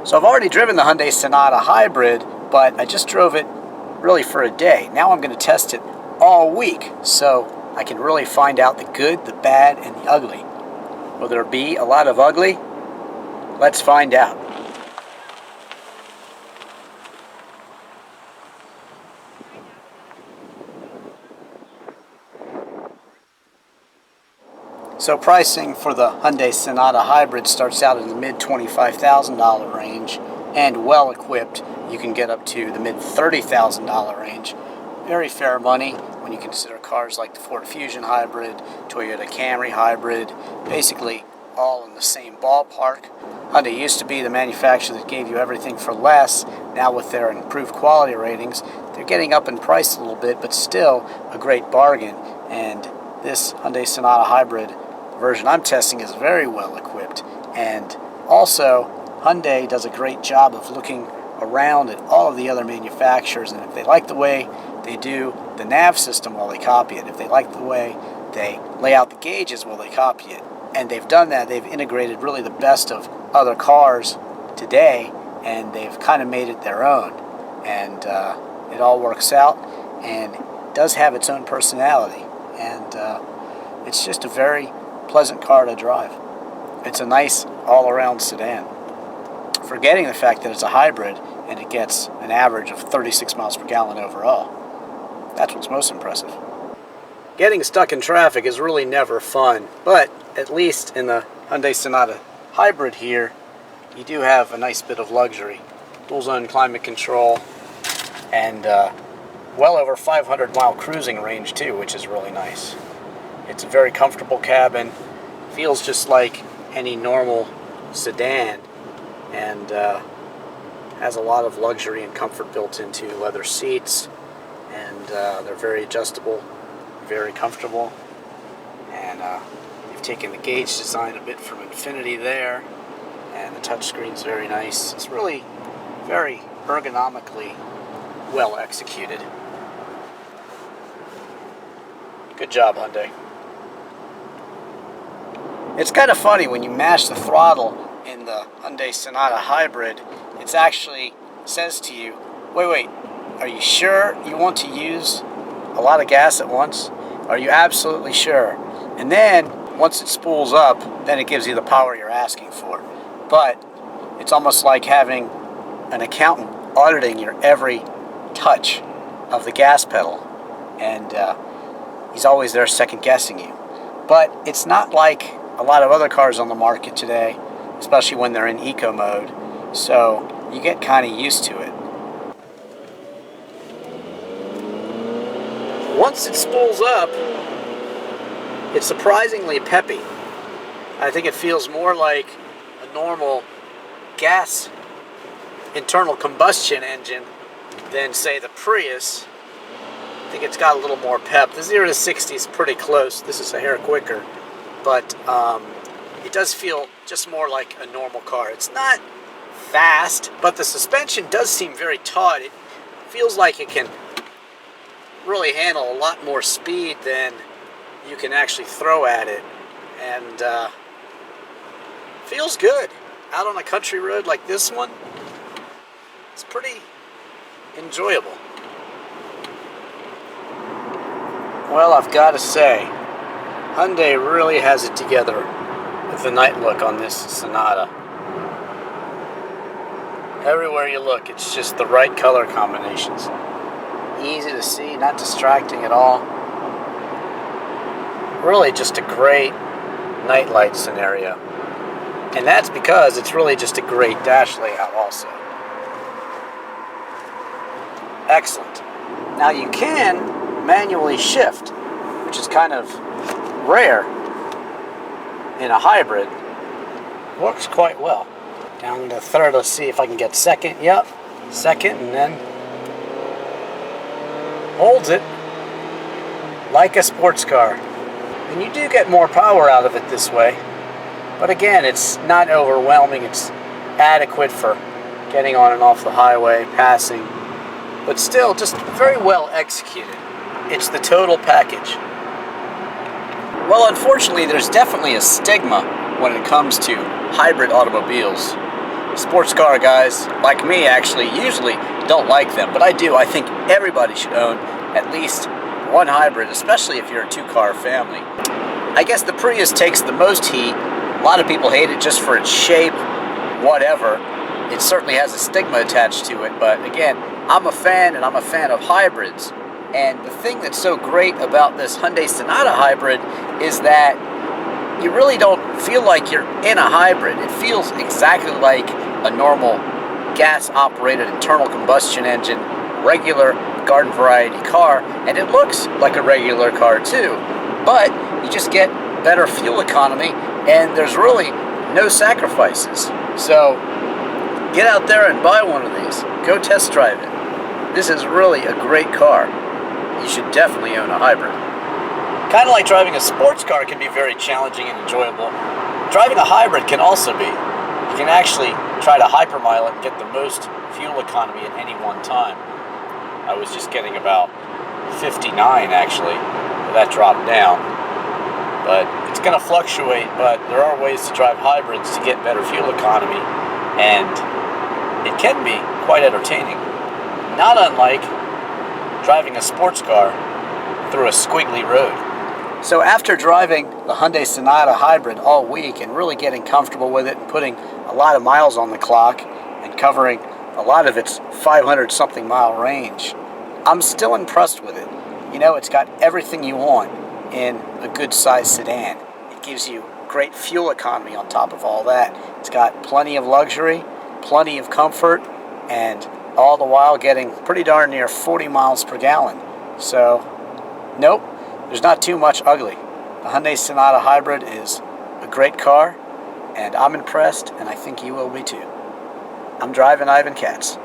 So I've already driven the Hyundai Sonata Hybrid, but I just drove it really for a day. Now I'm going to test it all week so I can really find out the good, the bad, and the ugly. Will there be a lot of ugly? Let's find out. So pricing for the Hyundai Sonata Hybrid starts out in the mid $25,000 range, and well equipped you can get up to the mid $30,000 range. Very fair money when you consider cars like the Ford Fusion Hybrid, Toyota Camry Hybrid, basically all in the same ballpark. Hyundai used to be the manufacturer that gave you everything for less. Now with their improved quality ratings, they're getting up in price a little bit, but still a great bargain. And this Hyundai Sonata Hybrid version I'm testing is very well equipped, and also Hyundai does a great job of looking around at all of the other manufacturers, and if they like the way they do the nav system, well, they copy it. If they like the way they lay out the gauges, well, they copy it. And they've done that. They've integrated really the best of other cars today, and they've kind of made it their own, and it all works out and does have its own personality, and it's just a very pleasant car to drive. It's a nice all-around sedan. Forgetting the fact that it's a hybrid and it gets an average of 36 miles per gallon overall. That's what's most impressive. Getting stuck in traffic is really never fun, but at least in the Hyundai Sonata Hybrid here, you do have a nice bit of luxury. Dual zone climate control, and well over 500 mile cruising range too, which is really nice. It's a very comfortable cabin, feels just like any normal sedan, and has a lot of luxury and comfort built into leather seats, and they're very adjustable, very comfortable, and you've taken the gauge design a bit from Infiniti there, and the touchscreen's very nice. It's really very ergonomically well executed. Good job, Hyundai. It's kind of funny when you mash the throttle in the Hyundai Sonata Hybrid, it actually says to you, wait, are you sure you want to use a lot of gas at once? Are you absolutely sure? And then, once it spools up, then it gives you the power you're asking for. But it's almost like having an accountant auditing your every touch of the gas pedal, and he's always there second guessing you. But it's not like a lot of other cars on the market today, especially when they're in eco mode, so you get kind of used to it. Once it spools up, it's surprisingly peppy. I think it feels more like a normal gas internal combustion engine than, say, the Prius. I think it's got a little more pep. The 0 to 60 is pretty close. This is a hair quicker, but it does feel just more like a normal car. It's not fast, but the suspension does seem very taut. It feels like it can really handle a lot more speed than you can actually throw at it, and feels good. Out on a country road like this one, it's pretty enjoyable. Well, I've got to say, Hyundai really has it together with the night look on this Sonata. Everywhere you look, it's just the right color combinations. Easy to see, not distracting at all. Really just a great nightlight scenario. And that's because it's really just a great dash layout also. Excellent. Now you can manually shift, which is kind of rare in a hybrid. Works quite well. Down to third, let's see if I can get second. Yep, second, and then holds it like a sports car. And you do get more power out of it this way. But again, it's not overwhelming. It's adequate for getting on and off the highway, passing. But still, just very well executed. It's the total package. Well, unfortunately, there's definitely a stigma when it comes to hybrid automobiles. Sports car guys, like me actually, usually don't like them, but I do. I think everybody should own at least one hybrid, especially if you're a two-car family. I guess the Prius takes the most heat. A lot of people hate it just for its shape, whatever. It certainly has a stigma attached to it, but again, I'm a fan, and I'm a fan of hybrids. And the thing that's so great about this Hyundai Sonata hybrid is that you really don't feel like you're in a hybrid. It feels exactly like a normal gas-operated internal combustion engine, regular garden variety car, and it looks like a regular car too. But you just get better fuel economy, and there's really no sacrifices. So get out there and buy one of these. Go test drive it. This is really a great car. You should definitely own a hybrid. Kind of like driving a sports car can be very challenging and enjoyable. Driving a hybrid can also be. You can actually try to hypermile it and get the most fuel economy at any one time. I was just getting about 59 actually. That dropped down. But it's going to fluctuate, but there are ways to drive hybrids to get better fuel economy, and it can be quite entertaining. Not unlike driving a sports car through a squiggly road. So after driving the Hyundai Sonata hybrid all week and really getting comfortable with it and putting a lot of miles on the clock and covering a lot of its 500 something mile range, I'm still impressed with it. You know, it's got everything you want in a good sized sedan. It gives you great fuel economy on top of all that. It's got plenty of luxury, plenty of comfort, and all the while getting pretty darn near 40 miles per gallon. So, nope, there's not too much ugly. The Hyundai Sonata hybrid is a great car, and I'm impressed, and I think you will be too. I'm Drivin Ivan Katz.